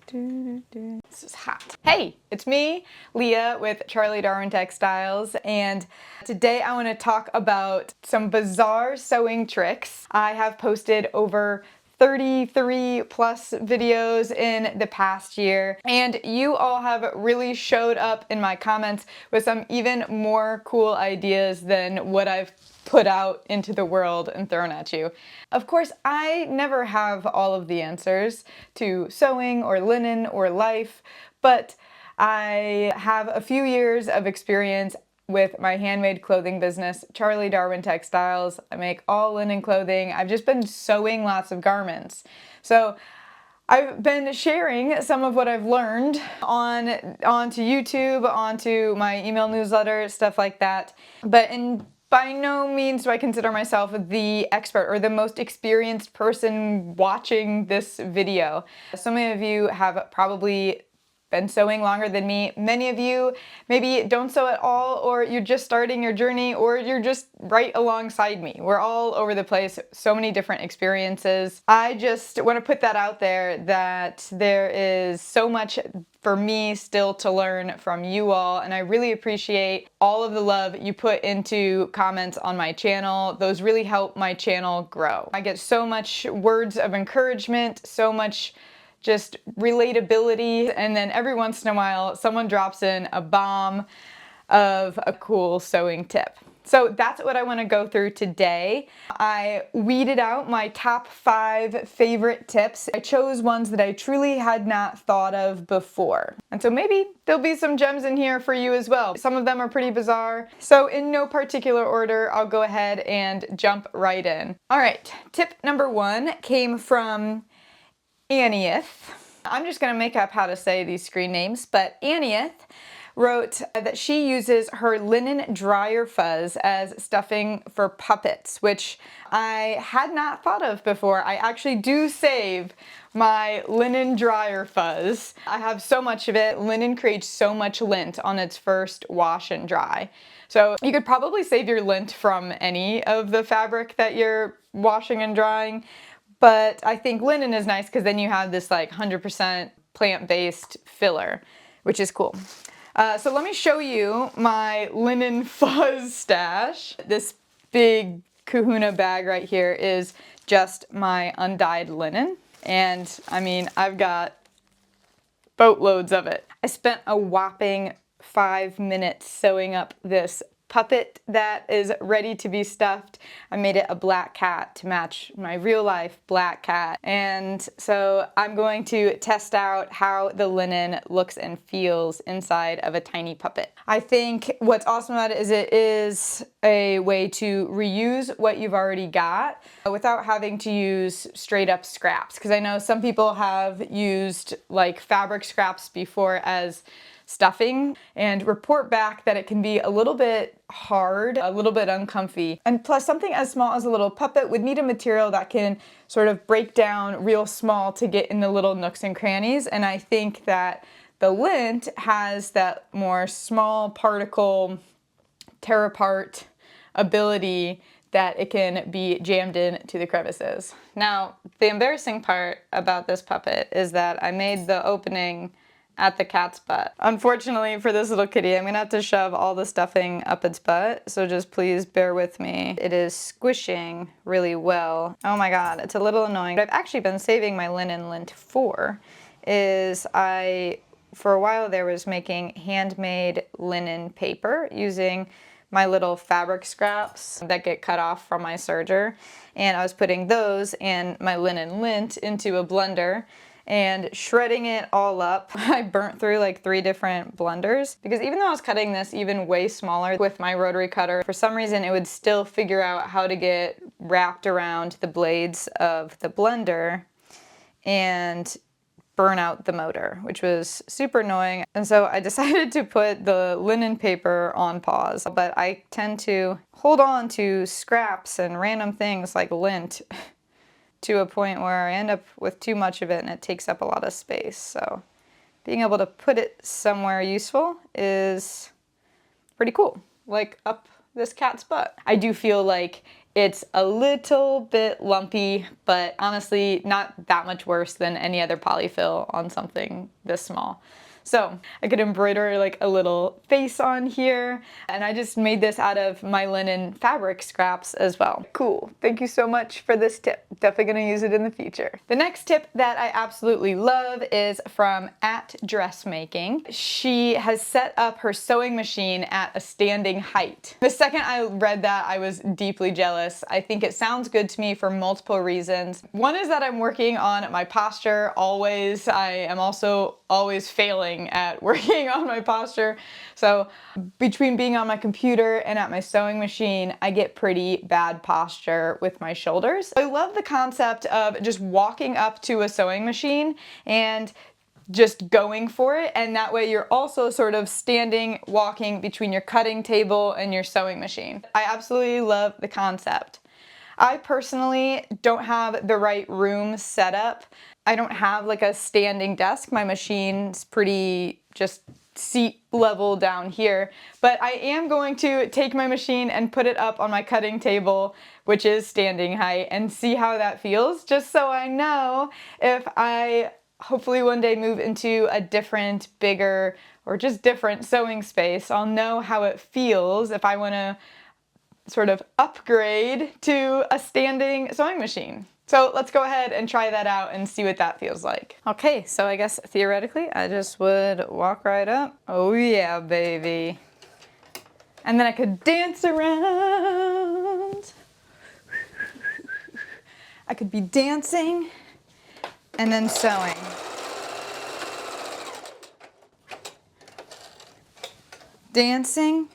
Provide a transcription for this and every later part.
This is hot. Hey, it's me, Leah with Charlie Darwin Textiles, and today I want to talk about some bizarre sewing tricks. I have posted over 33 plus videos in the past year, and you all have really showed up in my comments with some even more cool ideas than what I've put out into the world and thrown at you. Of course, I never have all of the answers to sewing or linen or life, but I have a few years of experience with my handmade clothing business, Charlie Darwin Textiles. I make all linen clothing. I've just been sewing lots of garments. So I've been sharing some of what I've learned onto YouTube, onto my email newsletter, stuff like that. But by no means do I consider myself the expert or the most experienced person watching this video. So many of you have probably been sewing longer than me. Many of you maybe don't sew at all, or you're just starting your journey, or you're just right alongside me. We're all over the place, so many different experiences. I just want to put that out there, that there is so much for me still to learn from you all, and I really appreciate all of the love you put into comments on my channel. Those really help my channel grow. I get so much words of encouragement, so much just relatability, and then every once in a while someone drops in a bomb of a cool sewing tip. So that's what I want to go through today. I weeded out my top 5 favorite tips. I chose ones that I truly had not thought of before. And so maybe there'll be some gems in here for you as well. Some of them are pretty bizarre. So in no particular order, I'll go ahead and jump right in. All right, tip number 1 came from Annieth. I'm just going to make up how to say these screen names, but Annieth wrote that she uses her linen dryer fuzz as stuffing for puppets, which I had not thought of before. I actually do save my linen dryer fuzz. I have so much of it. Linen creates so much lint on its first wash and dry. So you could probably save your lint from any of the fabric that you're washing and drying. But I think linen is nice because then you have this like 100% plant-based filler, which is cool. So let me show you my linen fuzz stash. This big kahuna bag right here is just my undyed linen. And I mean, I've got boatloads of it. I spent a whopping 5 minutes sewing up this puppet that is ready to be stuffed. I made it a black cat to match my real life black cat. And so I'm going to test out how the linen looks and feels inside of a tiny puppet. I think what's awesome about it is a way to reuse what you've already got without having to use straight up scraps. Because I know some people have used like fabric scraps before as stuffing and report back that it can be a little bit hard, a little bit uncomfy. And plus, something as small as a little puppet would need a material that can sort of break down real small to get in the little nooks and crannies. And I think that the lint has that more small particle tear apart ability that it can be jammed into the crevices. Now, the embarrassing part about this puppet is that I made the opening at the cat's butt. Unfortunately for this little kitty, I'm gonna have to shove all the stuffing up its butt, so just please bear with me. It is squishing really well. Oh my god, it's a little annoying. What I've actually been saving my linen lint for is for a while there was making handmade linen paper using my little fabric scraps that get cut off from my serger, and I was putting those and my linen lint into a blender and shredding it all up. I burnt through like 3 different blenders because even though I was cutting this even way smaller with my rotary cutter, for some reason it would still figure out how to get wrapped around the blades of the blender and burn out the motor, which was super annoying. And so I decided to put the linen paper on pause, but I tend to hold on to scraps and random things like lint to a point where I end up with too much of it and it takes up a lot of space. So being able to put it somewhere useful is pretty cool, like up this cat's butt. I do feel like It's a little bit lumpy, but honestly not that much worse than any other polyfill on something this small. So I could embroider like a little face on here, and I just made this out of my linen fabric scraps as well. Cool. Thank you so much for this tip. Definitely gonna use it in the future. The next tip that I absolutely love is from @dressmaking. She has set up her sewing machine at a standing height. The second I read that, I was deeply jealous. I think it sounds good to me for multiple reasons. One is that I'm working on my posture always. I am also always failing at working on my posture. So between being on my computer and at my sewing machine, I get pretty bad posture with my shoulders. I love the concept of just walking up to a sewing machine and just going for it, and that way you're also sort of standing, walking between your cutting table and your sewing machine. I absolutely love the concept. I personally don't have the right room set up. I don't have like a standing desk. My machine's pretty just seat level down here, but I am going to take my machine and put it up on my cutting table, which is standing height, and see how that feels, just so I know if I hopefully one day move into a different, bigger, or just different sewing space, I'll know how it feels if I want to sort of upgrade to a standing sewing machine. So let's go ahead and try that out and see what that feels like. Okay, so I guess theoretically I just would walk right up. Oh yeah, baby. And then I could dance around. I could be dancing and then sewing. Dancing.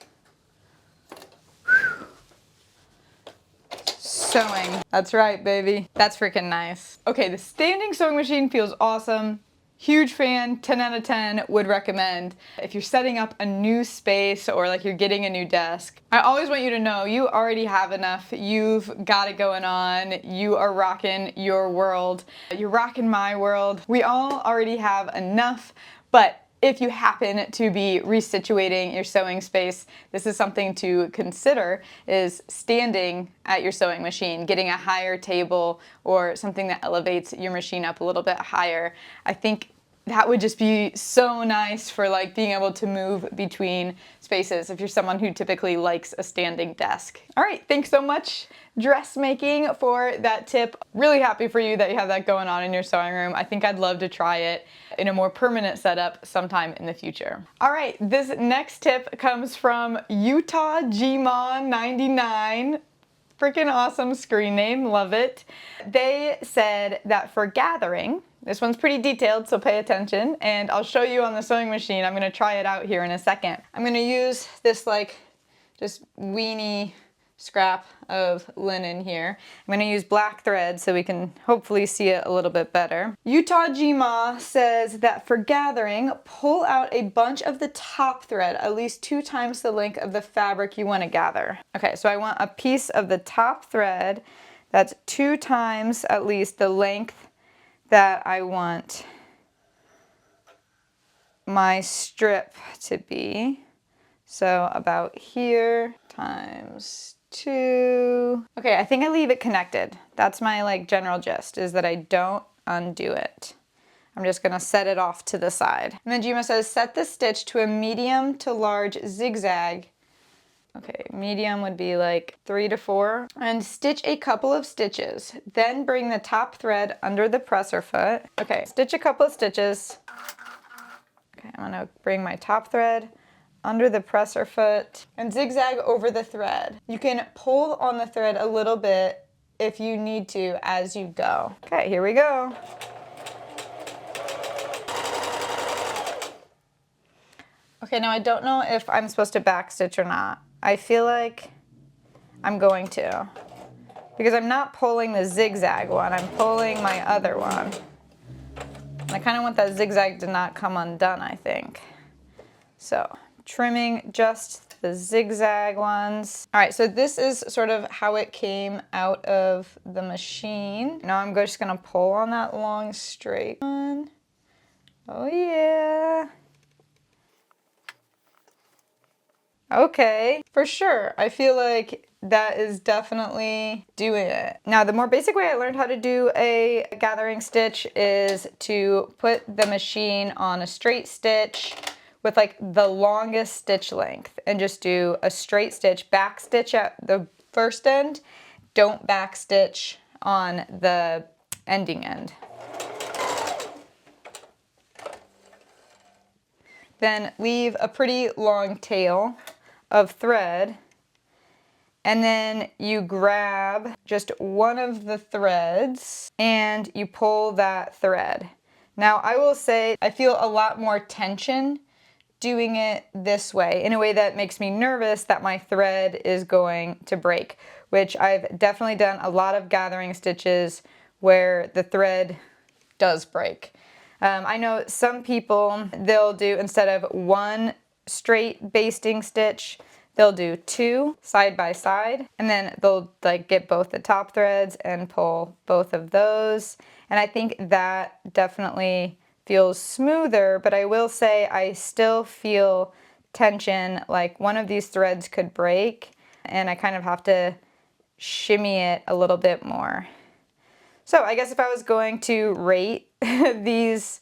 Sewing. That's right, baby. That's freaking nice. Okay, the standing sewing machine feels awesome. Huge fan, 10 out of 10, would recommend. If you're setting up a new space or like you're getting a new desk, I always want you to know you already have enough. You've got it going on. You are rocking your world. You're rocking my world. We all already have enough, but if you happen to be resituating your sewing space, this is something to consider, is standing at your sewing machine, getting a higher table or something that elevates your machine up a little bit higher. I think that would just be so nice for like being able to move between spaces if you're someone who typically likes a standing desk. All right, thanks so much, Dressmaking, for that tip. Really happy for you that you have that going on in your sewing room. I think I'd love to try it in a more permanent setup sometime in the future. All right, this next tip comes from Utah Gmon 99. Freaking awesome screen name, love it. They said that for gathering, this one's pretty detailed, so pay attention, and I'll show you on the sewing machine. I'm gonna try it out here in a second. I'm gonna use this like just weenie scrap of linen here. I'm gonna use black thread so we can hopefully see it a little bit better. Utah Gma says that for gathering, pull out a bunch of the top thread, at least 2 times the length of the fabric you wanna gather. Okay, so I want a piece of the top thread that's 2 times at least the length that I want my strip to be. So about here times 2. Okay, I think I leave it connected. That's my like general gist, is that I don't undo it. I'm just gonna set it off to the side. And then Gima says, set the stitch to a medium to large zigzag. Okay, medium would be like 3 to 4. And stitch a couple of stitches. Then bring the top thread under the presser foot. Okay, stitch a couple of stitches. Okay, I'm gonna bring my top thread under the presser foot and zigzag over the thread. You can pull on the thread a little bit if you need to as you go. Okay, here we go. Okay, now I don't know if I'm supposed to backstitch or not. I feel like I'm going to, because I'm not pulling the zigzag one, I'm pulling my other one. And I kind of want that zigzag to not come undone, I think. So, trimming just the zigzag ones. All right, so this is sort of how it came out of the machine. Now I'm just gonna pull on that long straight one. Oh yeah. Okay, for sure. I feel like that is definitely doing it. Now, the more basic way I learned how to do a gathering stitch is to put the machine on a straight stitch with like the longest stitch length and just do a straight stitch, back stitch at the first end, don't back stitch on the ending end. Then leave a pretty long tail of thread, and then you grab just one of the threads and you pull that thread. Now I will say I feel a lot more tension doing it this way, in a way that makes me nervous that my thread is going to break, which I've definitely done a lot of gathering stitches where the thread does break. I know some people, they'll do, instead of one straight basting stitch, they'll do two side by side, and then they'll like get both the top threads and pull both of those. And I think that definitely feels smoother, but I will say I still feel tension, like one of these threads could break, and I kind of have to shimmy it a little bit more. So I guess if I was going to rate these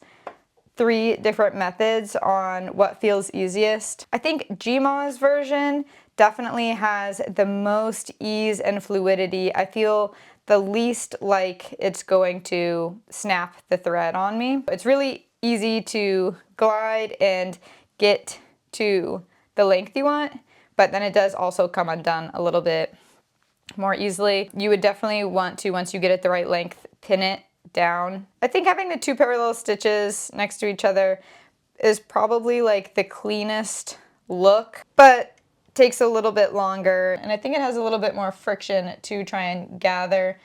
three different methods on what feels easiest, I think Gma's version definitely has the most ease and fluidity. I feel the least like it's going to snap the thread on me. It's really easy to glide and get to the length you want, but then it does also come undone a little bit more easily. You would definitely want to, once you get it the right length, pin it down. I think having the two parallel stitches next to each other is probably like the cleanest look, but takes a little bit longer, and I think it has a little bit more friction to try and gather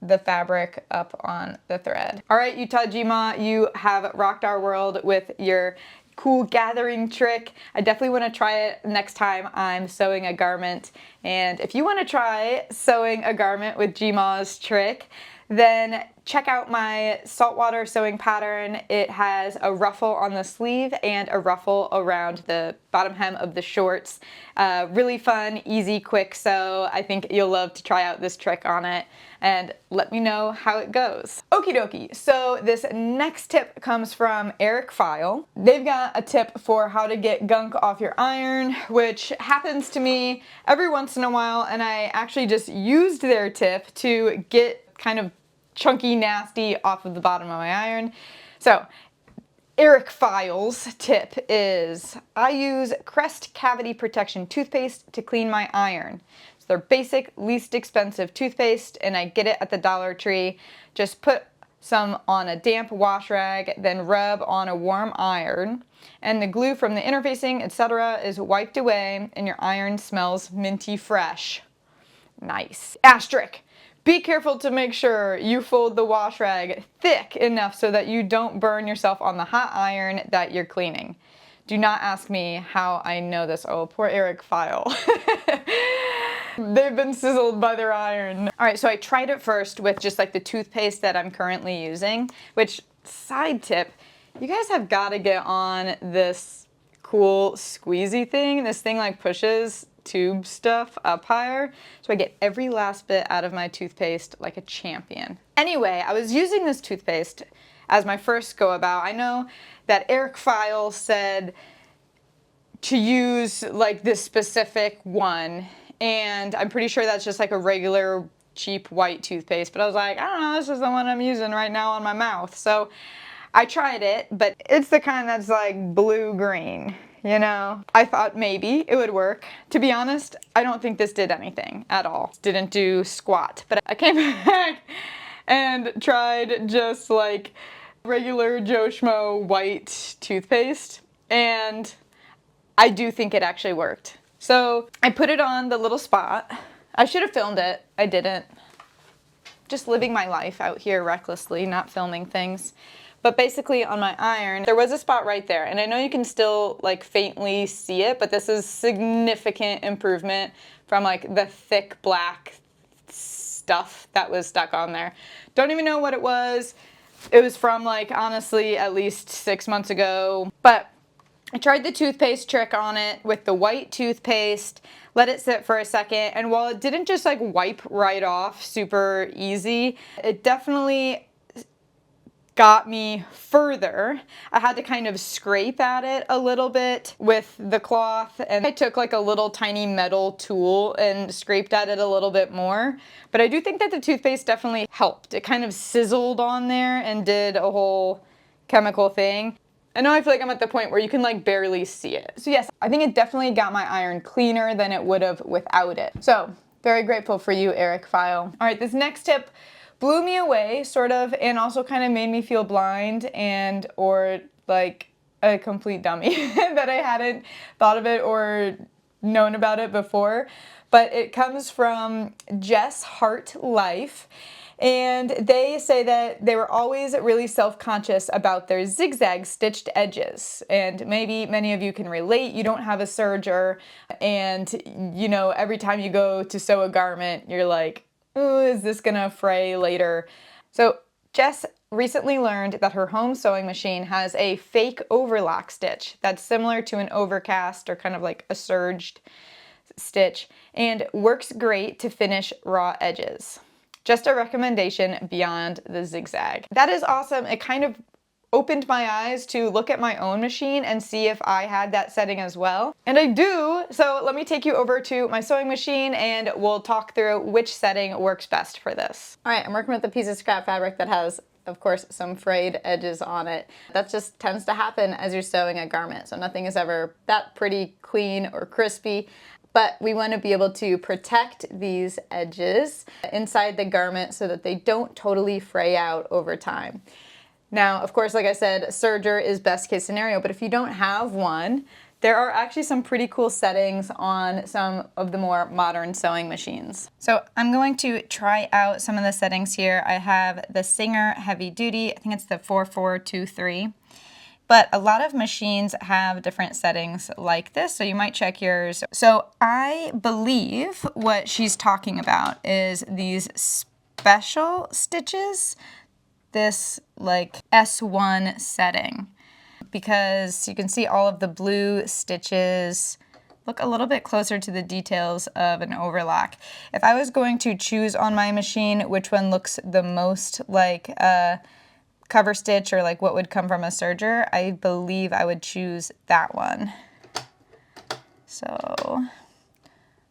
the fabric up on the thread. All right, Utah Gma, you have rocked our world with your cool gathering trick. I definitely want to try it next time I'm sewing a garment. And if you want to try sewing a garment with Gma's trick, then check out my saltwater sewing pattern. It has a ruffle on the sleeve and a ruffle around the bottom hem of the shorts. Really fun, easy, quick sew. I think you'll love to try out this trick on it, and let me know how it goes. Okie dokie, so this next tip comes from Eric File. They've got a tip for how to get gunk off your iron, which happens to me every once in a while, and I actually just used their tip to get kind of chunky nasty off of the bottom of my iron. So Eric File's tip is I use Crest Cavity Protection toothpaste to clean my iron. It's their basic, least expensive toothpaste, and I get it at the Dollar Tree. Just put some on a damp wash rag, then rub on a warm iron, and the glue from the interfacing, etc., is wiped away, and your iron smells minty fresh. Nice. Asterisk. Be careful to make sure you fold the wash rag thick enough so that you don't burn yourself on the hot iron that you're cleaning. Do not ask me how I know this. Oh, poor Eric File. They've been sizzled by their iron. All right, so I tried it first with just like the toothpaste that I'm currently using, which, side tip, you guys have got to get on this cool squeezy thing. This thing like pushes tube stuff up higher, so I get every last bit out of my toothpaste like a champion. Anyway, I was using this toothpaste as my first go about. I know that Eric File said to use like this specific one, and I'm pretty sure that's just like a regular cheap white toothpaste, but I was like, I don't know, this is the one I'm using right now on my mouth. So I tried it, but it's the kind that's like blue-green. You know, I thought maybe it would work. To be honest, I don't think this did anything at all. Didn't do squat. But I came back and tried just like regular Joe Schmo white toothpaste, and I do think it actually worked. So I put it on the little spot. I should have filmed it. I didn't. Just living my life out here recklessly, not filming things. But basically on my iron, there was a spot right there, and I know you can still like faintly see it, but this is significant improvement from like the thick black stuff that was stuck on there. Don't even know what it was. It was from like honestly at least 6 months ago, but I tried the toothpaste trick on it with the white toothpaste, let it sit for a second, and while it didn't just like wipe right off super easy, it definitely got me further. I had to kind of scrape at it a little bit with the cloth, and I took like a little tiny metal tool and scraped at it a little bit more. But I do think that the toothpaste definitely helped. It kind of sizzled on there and did a whole chemical thing. And now I feel like I'm at the point where you can like barely see it. So yes, I think it definitely got my iron cleaner than it would have without it. So very grateful for you, Eric File. All right, this next tip blew me away, sort of, and also kind of made me feel blind and or like a complete dummy that I hadn't thought of it or known about it before. But it comes from Jess Hart Life. And they say that they were always really self-conscious about their zigzag stitched edges. And maybe many of you can relate. You don't have a serger, and you know, every time you go to sew a garment, you're like, oh, is this gonna fray later? So Jess recently learned that her home sewing machine has a fake overlock stitch that's similar to an overcast or kind of like a serged stitch and works great to finish raw edges. Just a recommendation beyond the zigzag. That is awesome. It kind of opened my eyes to look at my own machine and see if I had that setting as well. And I do, so let me take you over to my sewing machine and we'll talk through which setting works best for this. All right, I'm working with a piece of scrap fabric that has, of course, some frayed edges on it. That just tends to happen as you're sewing a garment, so nothing is ever that pretty, clean, or crispy. But we want to be able to protect these edges inside the garment so that they don't totally fray out over time. Now, of course, like I said, serger is best case scenario, but if you don't have one, there are actually some pretty cool settings on some of the more modern sewing machines. So I'm going to try out some of the settings here. I have the Singer Heavy Duty, I think it's the 4423. But a lot of machines have different settings like this, so you might check yours. So I believe what she's talking about is these special stitches, this like S1 setting, because you can see all of the blue stitches look a little bit closer to the details of an overlock. If I was going to choose on my machine which one looks the most like a cover stitch or like what would come from a serger, I believe I would choose that one. So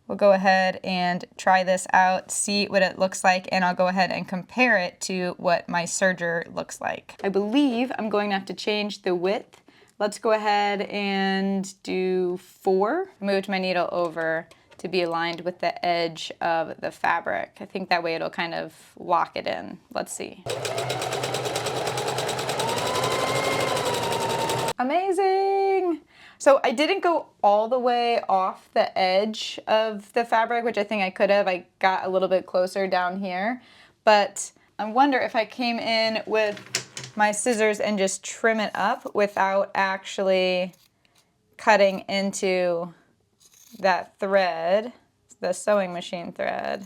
we'll go ahead and try this out, see what it looks like, and I'll go ahead and compare it to what my serger looks like. I believe I'm going to have to change the width. Let's go ahead and do 4. Moved my needle over to be aligned with the edge of the fabric. I think that way it'll kind of lock it in. Let's see. Amazing! So I didn't go all the way off the edge of the fabric, which I think I could have. I got a little bit closer down here, but I wonder if I came in with my scissors and just trim it up without actually cutting into that thread, the sewing machine thread.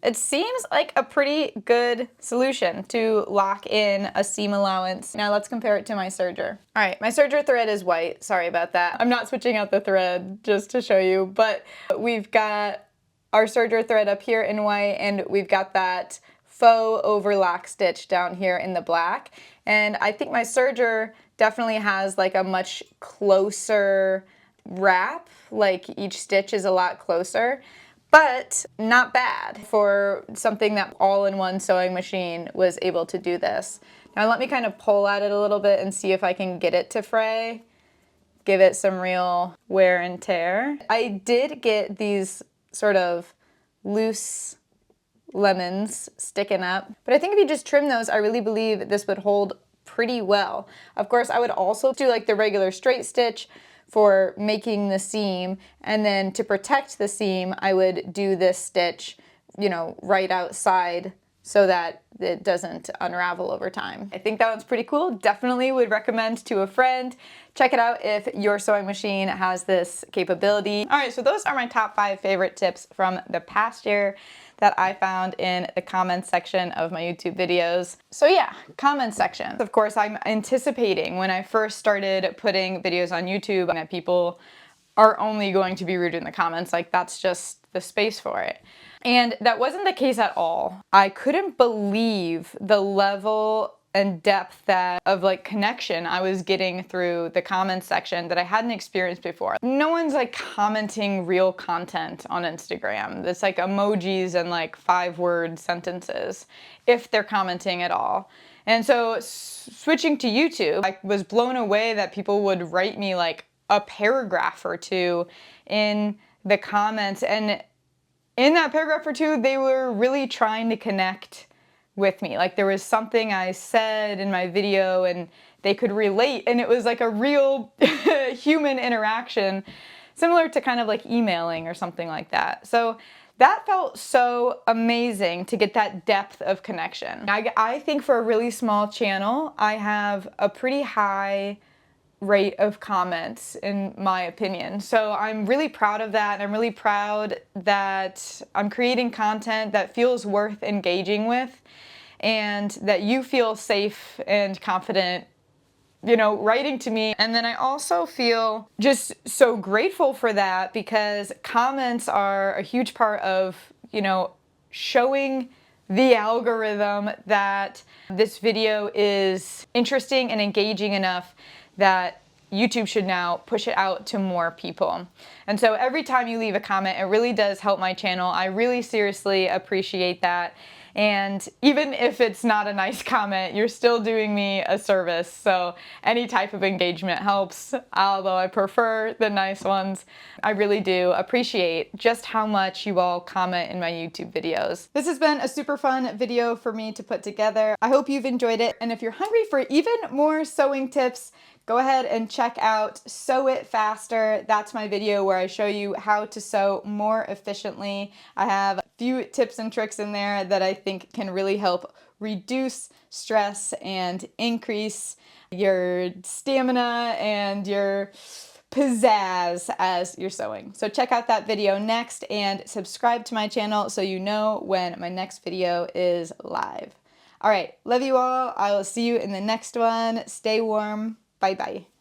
It seems like a pretty good solution to lock in a seam allowance. Now let's compare it to my serger. All right, my serger thread is white. Sorry about that. I'm not switching out the thread just to show you, but we've got our serger thread up here in white, and we've got that faux overlock stitch down here in the black. And I think my serger definitely has like a much closer wrap, like each stitch is a lot closer. But not bad for something that all-in-one sewing machine was able to do this. Now let me kind of pull at it a little bit and see if I can get it to fray, give it some real wear and tear. I did get these sort of loose lemons sticking up, but I think if you just trim those, I really believe this would hold pretty well. Of course, I would also do like the regular straight stitch for making the seam, and then to protect the seam I would do this stitch, you know, right outside so that it doesn't unravel over time. I think that one's pretty cool. Definitely would recommend to a friend. Check it out if your sewing machine has this capability. All right, so those are my top 5 favorite tips from the past year. that I found in the comments section of my YouTube videos. So yeah, comment section. Of course, I'm anticipating when I first started putting videos on YouTube that people are only going to be rude in the comments. Like, that's just the space for it. And that wasn't the case at all. I couldn't believe the level and depth of like connection I was getting through the comments section that I hadn't experienced before. No one's like commenting real content on Instagram. It's like emojis and like 5-word sentences, if they're commenting at all. And so switching to YouTube, I was blown away that people would write me like a paragraph or two in the comments, and in that paragraph or two, they were really trying to connect with me. Like, there was something I said in my video and they could relate, and it was like a real human interaction, similar to kind of like emailing or something like that. So that felt so amazing to get that depth of connection. I think for a really small channel, I have a pretty high rate of comments, in my opinion. So I'm really proud of that, and I'm really proud that I'm creating content that feels worth engaging with, and that you feel safe and confident, you know, writing to me. And then I also feel just so grateful for that, because comments are a huge part of, you know, showing the algorithm that this video is interesting and engaging enough that YouTube should now push it out to more people. And so every time you leave a comment, it really does help my channel. I really seriously appreciate that. And even if it's not a nice comment, you're still doing me a service. So any type of engagement helps, although I prefer the nice ones. I really do appreciate just how much you all comment in my YouTube videos. This has been a super fun video for me to put together. I hope you've enjoyed it. And if you're hungry for even more sewing tips, go ahead and check out Sew It Faster. That's my video where I show you how to sew more efficiently. I have a few tips and tricks in there that I think can really help reduce stress and increase your stamina and your pizzazz as you're sewing. So check out that video next and subscribe to my channel so you know when my next video is live. All right, love you all. I will see you in the next one. Stay warm. Bye-bye.